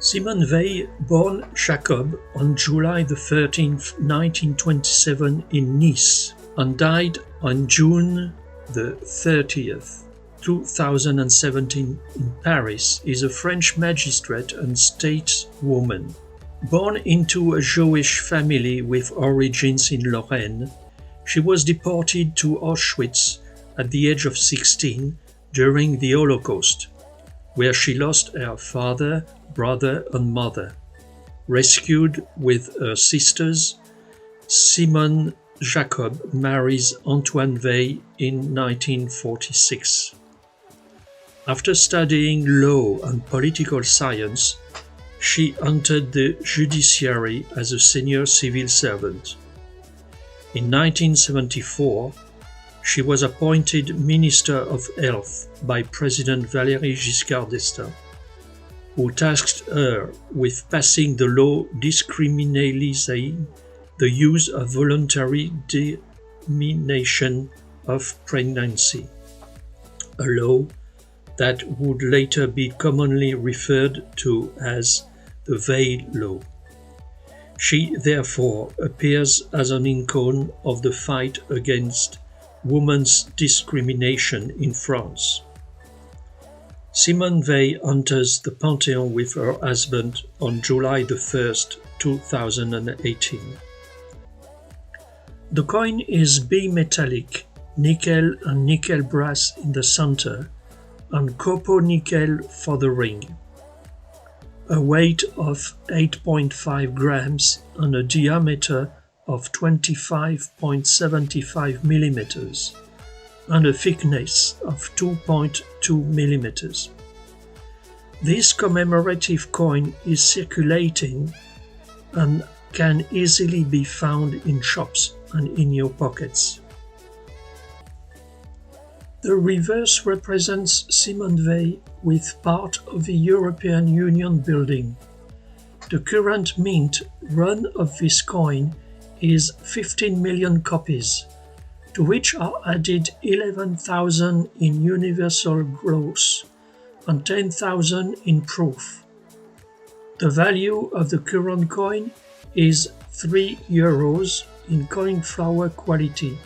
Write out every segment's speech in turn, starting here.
Simone Veil, born Jacob on July 13, 1927 in Nice and died on June 30th, 2017 in Paris, is a French magistrate and stateswoman. Born into a Jewish family with origins in Lorraine, she was deported to Auschwitz at the age of 16 during the Holocaust, where she lost her father, brother and mother. Rescued with her sisters, Simone Jacob marries Antoine Veil in 1946. After studying law and political science, she entered the judiciary as a senior civil servant. In 1974, she was appointed Minister of Health by President Valéry Giscard d'Estaing, who tasked her with passing the law decriminalizing the use of voluntary termination of pregnancy, a law that would later be commonly referred to as the Veil Law. She therefore appears as an icon of the fight against women's discrimination in France. Simone Veil enters the Pantheon with her husband on July 1st, 2018. The coin is bimetallic, nickel and nickel brass in the center, and copper nickel for the ring. A weight of 8.5 grams and a diameter of 25.75 millimeters, and a thickness of 2.2 millimeters. This commemorative coin is circulating and can easily be found in shops and in your pockets. The reverse represents Simone Veil with part of the European Union building. The current mint run of this coin is 15 million copies, to which are added 11,000 in universal gross and 10,000 in proof. The value of the current coin is €3 in coin flower quality.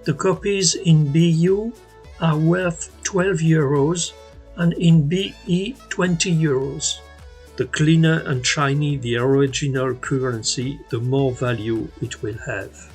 The copies in BU are worth €12 and in BE €20. The cleaner and shiny the original currency, the more value it will have.